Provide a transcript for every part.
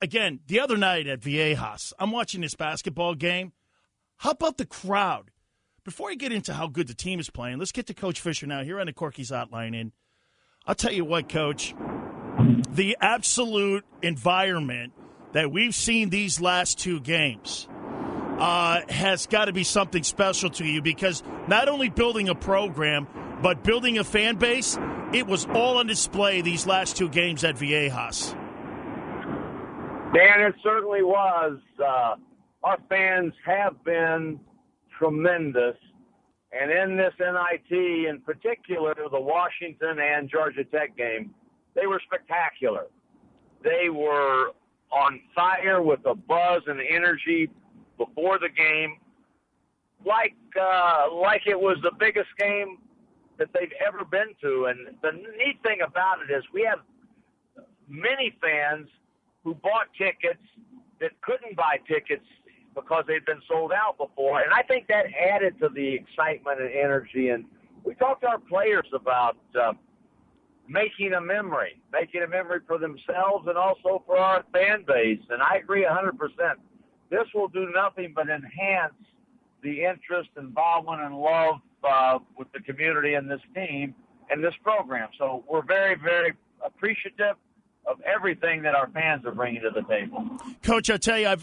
again, the other night at Viejas, I'm watching this basketball game. How about the crowd? Before I get into how good the team is playing, let's get to Coach Fisher now here on the Corky's Hotline. And I'll tell you what, Coach, the absolute environment that we've seen these last two games has got to be something special to you, because not only building a program, but building a fan base, it was all on display these last two games at Viejas. Dan, it certainly was. Our fans have been tremendous. And in this NIT, in particular, the Washington and Georgia Tech game, they were spectacular. They were on fire with the buzz and the energy before the game, like it was the biggest game that they've ever been to. And the neat thing about it is we have many fans who bought tickets that couldn't buy tickets because they'd been sold out before. And I think that added to the excitement and energy. And we talked to our players about making a memory for themselves and also for our fan base. And I agree 100%. This will do nothing but enhance the interest, involvement, and love with the community and this team and this program. So we're very, very appreciative of everything that our fans are bringing to the table. Coach, I'll tell you,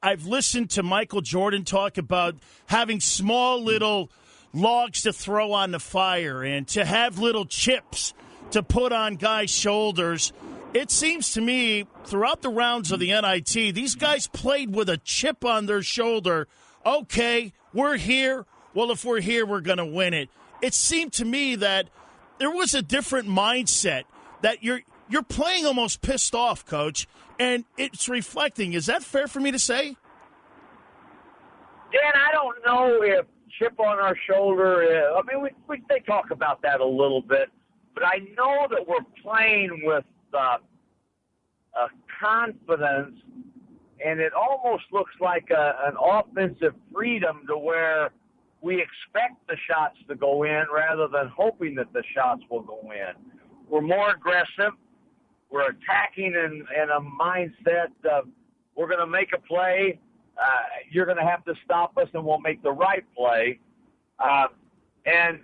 I've listened to Michael Jordan talk about having small little logs to throw on the fire and to have little chips to put on guys' shoulders. It seems to me throughout the rounds of the NIT, these guys played with a chip on their shoulder. Okay, we're here. Well, if we're here, we're going to win it. It seemed to me that there was a different mindset, that you're playing almost pissed off, Coach, and it's reflecting. Is that fair for me to say? Dan, I don't know if chip on our shoulder they talk about that a little bit, but I know that we're playing with a confidence, and it almost looks like an offensive freedom to where we expect the shots to go in rather than hoping that the shots will go in. We're more aggressive. We're attacking in a mindset of we're going to make a play. You're going to have to stop us, and we'll make the right play. And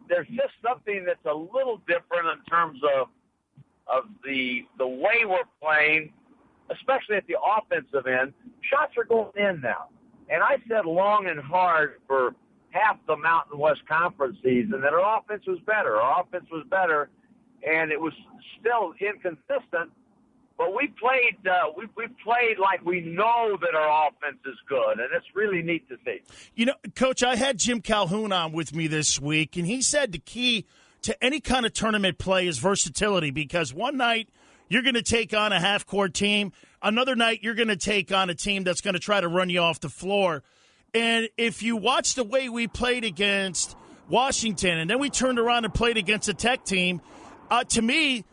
there's just something that's a little different in terms of the way we're playing, especially at the offensive end. Shots are going in now. And I said long and hard for half the Mountain West Conference season that our offense was better. And it was still inconsistent. But we played like we know that our offense is good, and it's really neat to see. You know, Coach, I had Jim Calhoun on with me this week, and he said the key to any kind of tournament play is versatility, because one night you're going to take on a half-court team. Another night you're going to take on a team that's going to try to run you off the floor. And if you watch the way we played against Washington and then we turned around and played against a Tech team, to me,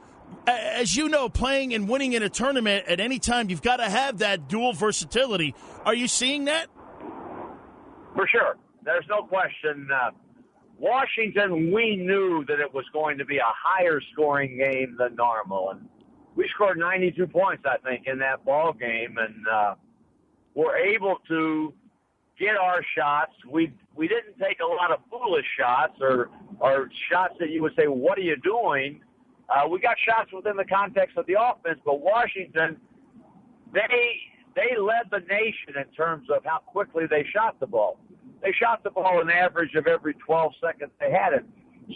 as you know, playing and winning in a tournament at any time, you've got to have that dual versatility. Are you seeing that? For sure. There's no question. Washington, we knew that it was going to be a higher scoring game than normal. And we scored 92 points, I think, in that ball game. And we're able to get our shots. We didn't take a lot of foolish shots or shots that you would say, what are you doing? We got shots within the context of the offense, but Washington, they led the nation in terms of how quickly they shot the ball. They shot the ball an average of every 12 seconds they had it.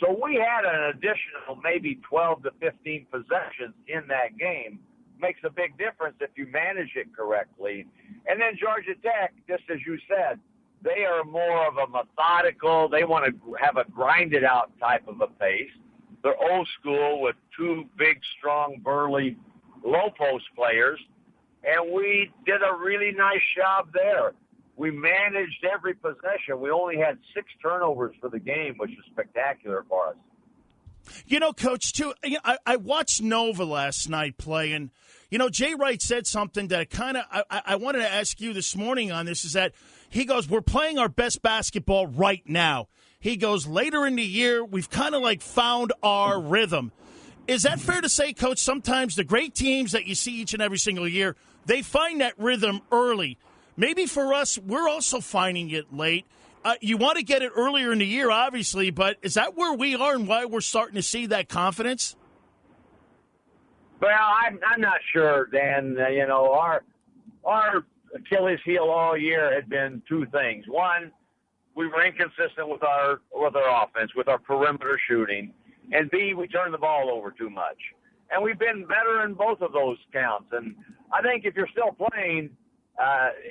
So we had an additional maybe 12 to 15 possessions in that game. Makes a big difference if you manage it correctly. And then Georgia Tech, just as you said, they are more of a methodical, they want to have a grinded-out type of a pace. They're old school with two big, strong, burly, low-post players, and we did a really nice job there. We managed every possession. We only had 6 turnovers for the game, which is spectacular for us. You know, Coach, too, I watched Nova last night play, and, you know, Jay Wright said something that I wanted to ask you this morning on this, is that he goes, we're playing our best basketball right now. He goes, later in the year, we've kind of like found our rhythm. Is that fair to say, Coach, sometimes the great teams that you see each and every single year, they find that rhythm early? Maybe for us, we're also finding it late. You want to get it earlier in the year, obviously, but is that where we are and why we're starting to see that confidence? Well, I'm not sure, Dan. Our Achilles heel all year had been two things. One, we were inconsistent with our offense, with our perimeter shooting, and B, we turned the ball over too much. And we've been better in both of those counts. And I think if you're still playing,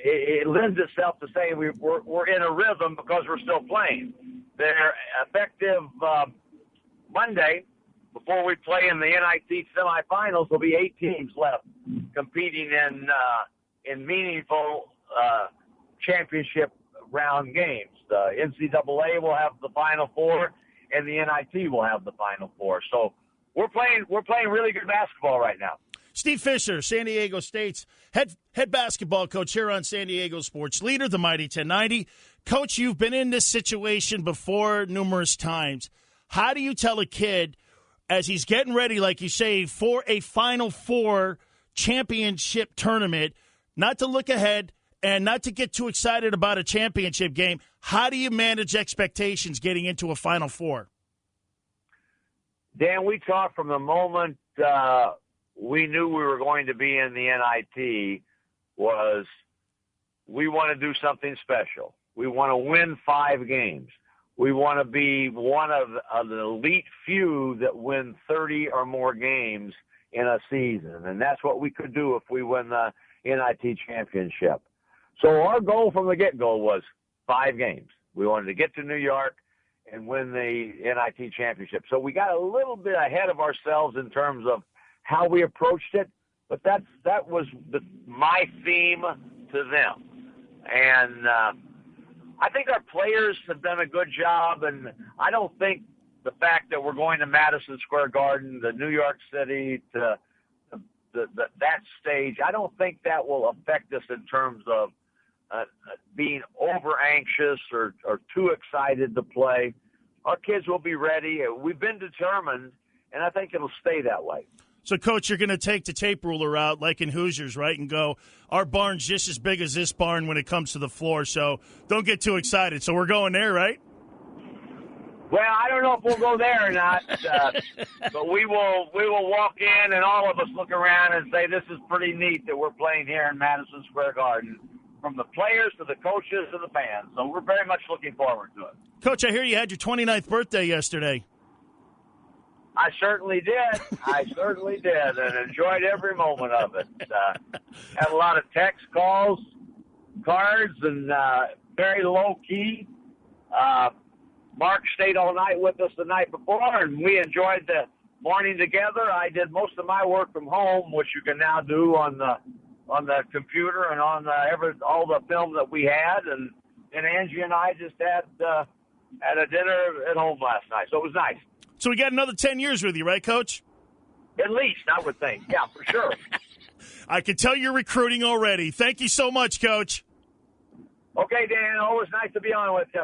it lends itself to saying we're in a rhythm because we're still playing. They're effective Monday. Before we play in the NIT semifinals, there'll be 8 teams left competing in meaningful championship round games. The NCAA will have the Final Four, and the NIT will have the Final Four. So we're playing really good basketball right now. Steve Fisher, San Diego State's head basketball coach here on San Diego Sports Leader, the Mighty 1090. Coach, you've been in this situation before numerous times. How do you tell a kid as he's getting ready, like you say, for a Final Four championship tournament, not to look ahead and not to get too excited about a championship game? How do you manage expectations getting into a Final Four? Dan, we talked from the moment we knew we were going to be in the NIT was we want to do something special. We want to win 5 games. We want to be one of the elite few that win 30 or more games in a season. And that's what we could do if we win the NIT championship. So our goal from the get-go was 5 games. We wanted to get to New York and win the NIT championship. So we got a little bit ahead of ourselves in terms of how we approached it, but that was my theme to them. And I think our players have done a good job, and I don't think the fact that we're going to Madison Square Garden, the New York City, to that stage, I don't think that will affect us in terms of being over anxious or too excited to play. Our kids will be ready. We've been determined, and I think it'll stay that way. So, Coach, you're going to take the tape ruler out like in Hoosiers, right, and go, our barn's just as big as this barn when it comes to the floor, so don't get too excited. So we're going there, right? Well, I don't know if we'll go there or not, but we will walk in and all of us look around and say this is pretty neat that we're playing here in Madison Square Garden, from the players to the coaches to the fans. So we're very much looking forward to it. Coach, I hear you had your 29th birthday yesterday. I certainly did. And enjoyed every moment of it. Had a lot of text calls, cards, and very low-key. Mark stayed all night with us the night before, and we enjoyed the morning together. I did most of my work from home, which you can now do on the computer and on all the film that we had. And Angie and I just had a dinner at home last night, so it was nice. So we got another 10 years with you, right, Coach? At least, I would think. Yeah, for sure. I can tell you're recruiting already. Thank you so much, Coach. Okay, Dan. Always nice to be on with you.